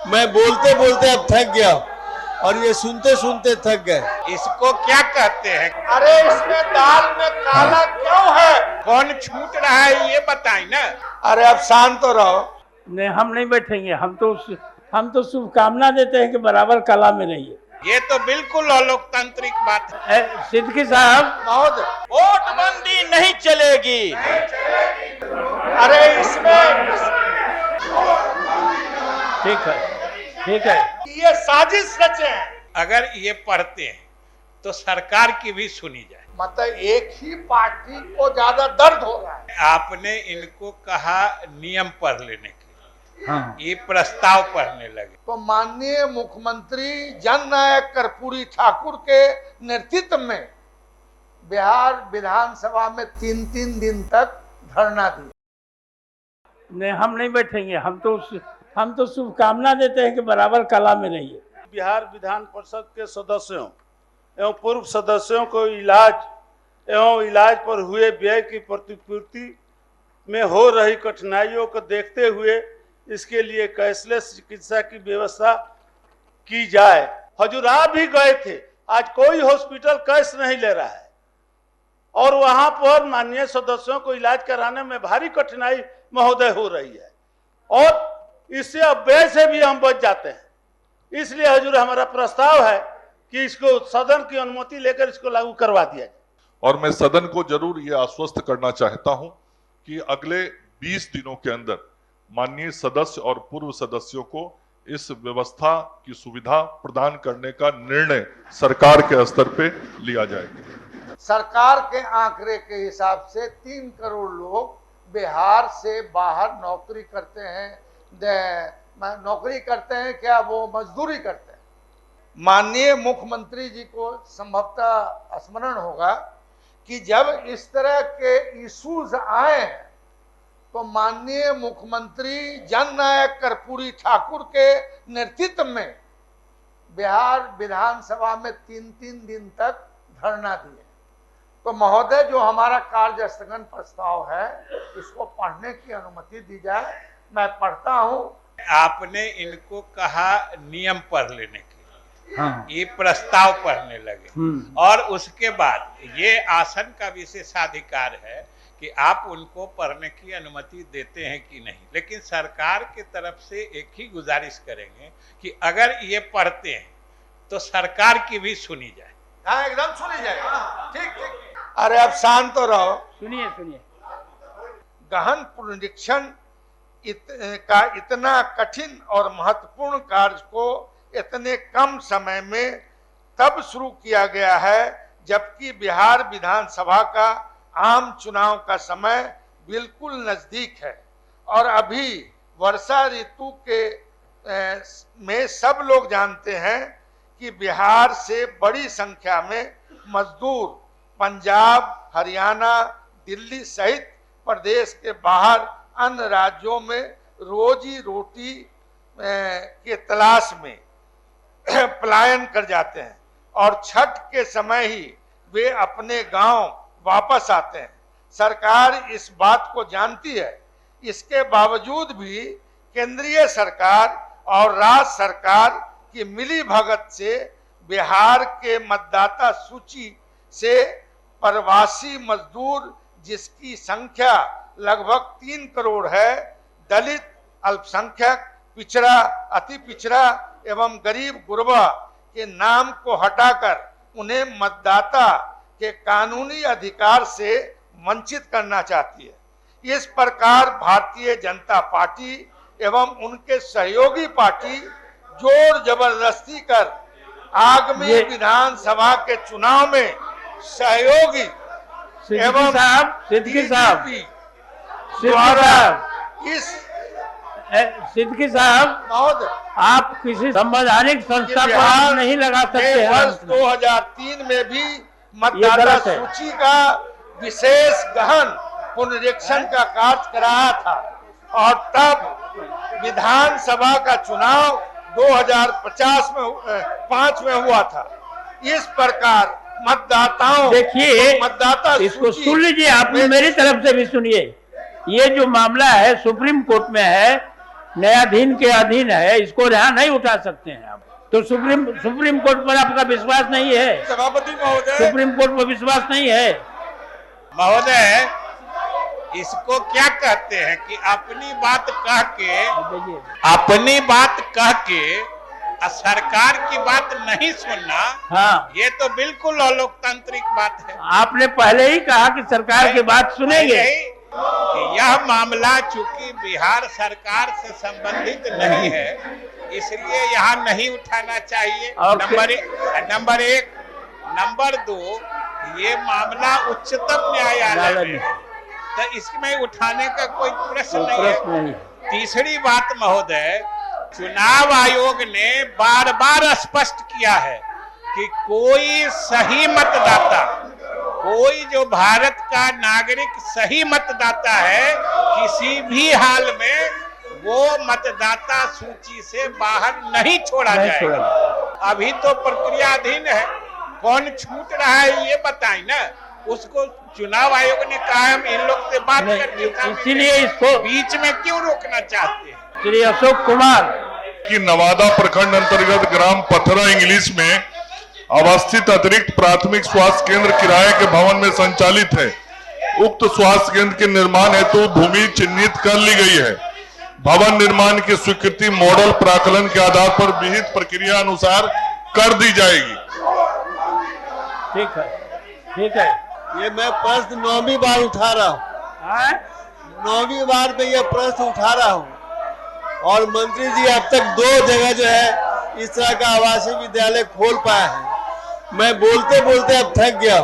मैं बोलते बोलते अब थक गया और ये सुनते सुनते थक गए। इसको क्या कहते हैं? अरे इसमें दाल में काला क्यों है? कौन छूट रहा है ये बताएं ना। अरे अब शांत तो रहो। नहीं, हम नहीं बैठेंगे। हम तो शुभकामना देते हैं कि बराबर कला में रहिए। ये तो बिल्कुल अलोकतांत्रिक बात है। सिद्दीकी साहब, महोदय, वोटबंदी नहीं चलेगी। अरे इसमें ठीक है। ये साजिश रचे हैं। अगर ये पढ़ते हैं तो सरकार की भी सुनी जाए। मतलब एक ही पार्टी को ज्यादा दर्द हो रहा है। आपने इनको कहा नियम पढ़ लेने के लिए, हाँ। ये प्रस्ताव पढ़ने लगे। तो माननीय मुख्यमंत्री जननायक कर्पूरी ठाकुर के नेतृत्व में बिहार विधानसभा में 3-3 दिन तक धरना दिया। नहीं, हम नहीं बैठेंगे। हम तो शुभकामना देते हैं कि बराबर कला में रहिए। बिहार विधान परिषद के सदस्यों एवं पूर्व सदस्यों को इलाज पर हुए व्यय की प्रतिपूर्ति में हो रही कठिनाइयों को देखते हुए इसके लिए कैशलेस चिकित्सा की व्यवस्था की जाए। हजूर आप भी गए थे, आज कोई हॉस्पिटल कैश नहीं ले रहा है और वहां पर माननीय सदस्यों को इलाज कराने में भारी कठिनाई महोदय हो रही है और इससे अब व्यय से भी हम बच जाते हैं। इसलिए हजूर हमारा प्रस्ताव है कि इसको सदन की अनुमति लेकर इसको लागू करवा दिया जाए। और मैं सदन को जरूर ये आश्वस्त करना चाहता हूं कि अगले 20 दिनों के अंदर माननीय सदस्य और पूर्व सदस्यों को इस व्यवस्था की सुविधा प्रदान करने का निर्णय सरकार के स्तर पे लिया जाएगा। सरकार के आंकड़े के हिसाब से 3 करोड़ लोग बिहार से बाहर नौकरी करते हैं। क्या वो मजदूरी करते हैं? माननीय मुख्यमंत्री जी को संभवतः स्मरण होगा कि जब इस तरह के इश्यूज आए हैं तो माननीय मुख्यमंत्री जननायक कर्पूरी ठाकुर के नेतृत्व में बिहार विधानसभा में 3-3 दिन तक धरना दिए। तो महोदय, जो हमारा कार्य स्थगन प्रस्ताव है इसको पढ़ने की अनुमति दी जाए। मैं पढ़ता हूं। आपने इनको कहा नियम पढ़ लेने के लिए, हाँ। ये प्रस्ताव पढ़ने लगे और उसके बाद ये आसन का विशेषाधिकार है कि आप उनको पढ़ने की अनुमति देते हैं कि नहीं। लेकिन सरकार की तरफ से एक ही गुजारिश करेंगे कि अगर ये पढ़ते हैं तो सरकार की भी सुनी जाए। हाँ, एकदम सुनी जाए। ठीक। अरे अब शांत तो रहो। सुनिए। गहन पुनरीक्षण का इतना कठिन और महत्वपूर्ण कार्य को इतने कम समय में तब शुरू किया गया है जबकि बिहार विधानसभा का आम चुनाव का समय बिल्कुल नजदीक है और अभी वर्षा ऋतु के में सब लोग जानते हैं कि बिहार से बड़ी संख्या में मजदूर पंजाब, हरियाणा, दिल्ली सहित प्रदेश के बाहर अन्य राज्यों में रोजी रोटी के तलाश में पलायन कर जाते हैं और छठ के समय ही वे अपने गांव वापस आते हैं। सरकार इस बात को जानती है। इसके बावजूद भी केंद्रीय सरकार और राज्य सरकार की मिलीभगत से बिहार के मतदाता सूची से प्रवासी मजदूर, जिसकी संख्या लगभग 3 करोड़ है, दलित, अल्पसंख्यक, पिछड़ा, अति पिछड़ा एवं गरीब गुरबा के नाम को हटाकर उन्हें मतदाता के कानूनी अधिकार से वंचित करना चाहती है। इस प्रकार भारतीय जनता पार्टी एवं उनके सहयोगी पार्टी जोर जबरदस्ती कर आगामी विधानसभा के चुनाव में सहयोगी एवं सिद्दीकी साहब महोदय, आप किसी संवैधानिक संस्था पर हाथ नहीं लगा सकते। वर्ष 2003 में भी मतदाता सूची का विशेष गहन पुनरीक्षण का कार्य कराया था और तब विधानसभा का चुनाव 2005 में हुआ था। इस प्रकार मतदाताओं, देखिए, मतदाता इसको सुन लीजिए, आप मेरी तरफ से भी सुनिए। ये जो मामला है सुप्रीम कोर्ट में है न्यायाधीन के अधीन है, इसको यहाँ नहीं उठा सकते हैं आप। तो सुप्रीम कोर्ट पर आपका विश्वास नहीं है? सभापति महोदय, सुप्रीम कोर्ट पर विश्वास नहीं है? महोदय, इसको क्या कहते हैं कि अपनी बात कह के सरकार की बात नहीं सुनना। हाँ, ये तो बिल्कुल अलोकतांत्रिक बात है। आपने पहले ही कहा कि सरकार की बात सुनेंगे। कि यह मामला चूंकि बिहार सरकार से संबंधित नहीं है, इसलिए यहाँ नहीं उठाना चाहिए। नंबर एक। नंबर दो, ये मामला उच्चतम न्यायालय में है, तो इसमें उठाने का कोई प्रश्न नहीं है। तीसरी बात महोदय, चुनाव आयोग ने बार बार स्पष्ट किया है कि कोई सही मतदाता, कोई जो भारत का नागरिक सही मतदाता है, किसी भी हाल में वो मतदाता सूची से बाहर नहीं छोड़ा जाएगा। अभी तो प्रक्रियाधीन है, कौन छूट रहा है ये बताएं ना। उसको चुनाव आयोग ने कहा हम इन लोग से बात करके, इसीलिए इसको बीच में क्यों रोकना चाहते हैं? श्री अशोक कुमार कि नवादा प्रखंड अंतर्गत ग्राम पथरा इंग्लिश में अवस्थित अतिरिक्त प्राथमिक स्वास्थ्य केंद्र किराए के भवन में संचालित है। उक्त स्वास्थ्य केंद्र के निर्माण हेतु भूमि चिन्हित कर ली गई है। भवन निर्माण की स्वीकृति मॉडल प्राकलन के आधार पर विहित प्रक्रिया अनुसार कर दी जाएगी। ठीक है, ठीक है। ये मैं प्रश्न 9वीं बार उठा रहा हूँ। 9वीं बार में ये प्रश्न उठा रहा हूँ और मंत्री जी अब तक 2 जगह जो है इस तरह का आवासीय विद्यालय खोल पाया है। मैं बोलते बोलते अब थक गया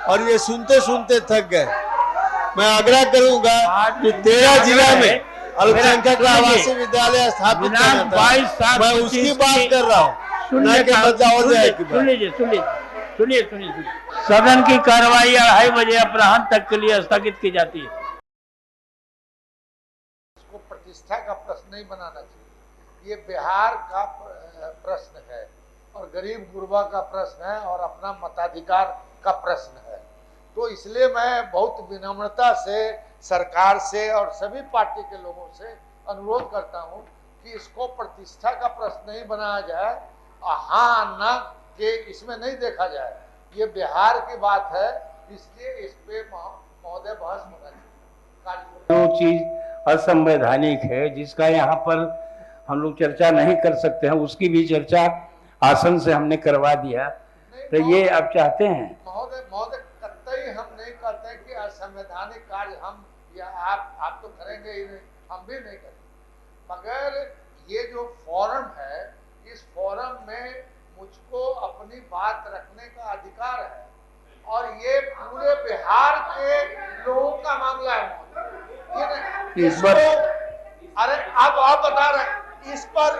और ये सुनते सुनते थक गए। मैं आग्रह करूंगा कि 13 जिला में अल्पसंख्यक आवासीय विद्यालय स्थापित करना था। मैं उसकी बात कर रहा हूँ, न कि बदलाव जाए। सुनिए, सदन की कार्रवाई 2:30 बजे अपराह्न तक के लिए स्थगित की जाती है। इसको प्रतिष्ठा का प्रश्न नहीं बनाना चाहिए। ये बिहार का प्रश्न है और गरीब गुरबा का प्रश्न है और अपना मताधिकार का प्रश्न है। तो इसलिए मैं बहुत विनम्रता से सरकार से और सभी पार्टी के लोगों से अनुरोध करता हूं कि इसको प्रतिष्ठा का प्रश्न नहीं बनाया जाए, हाँ ना कि इसमें नहीं देखा जाए। ये बिहार की बात है, इसलिए इस पे महोदय बहस होना चाहिए। जो चीज असंवैधानिक है, जिसका यहाँ पर हम लोग चर्चा नहीं कर सकते हैं, उसकी भी चर्चा आसन से हमने करवा दिया। तो ये आप चाहते हैं महोदय कतई हम नहीं करते हैं कि असंवैधानिक कार्य हम या आप तो करेंगे ही नहीं, हम भी नहीं करेंगे। मगर ये जो फोरम है, इस फोरम में मुझको अपनी बात रखने का अधिकार है और ये पूरे बिहार के लोगों का मामला है। अरे अब आप बता रहे हैं इस पर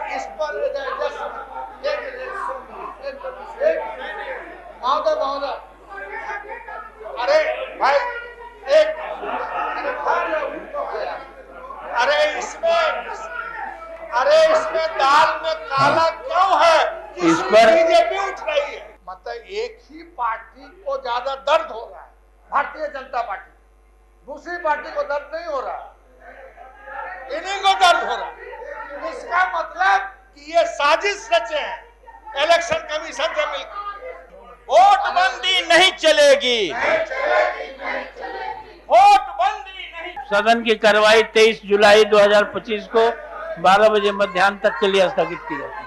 महोदय अरे भाई एक इसमें दाल में काला क्यों है? इस पर बीजेपी उठ रही है। मतलब एक ही पार्टी को ज्यादा दर्द हो रहा है, भारतीय जनता पार्टी। दूसरी पार्टी को दर्द नहीं हो रहा, इन्हीं को दर्द हो रहा है। इसका मतलब कि ये साजिश रचे हैं इलेक्शन कमीशन से मिलकर। वोटबंदी नहीं चलेगी, वोटबंदी नहीं। सदन की कार्रवाई 23 जुलाई 2025 को 12 बजे मध्याह्न तक के लिए स्थगित की जाती है।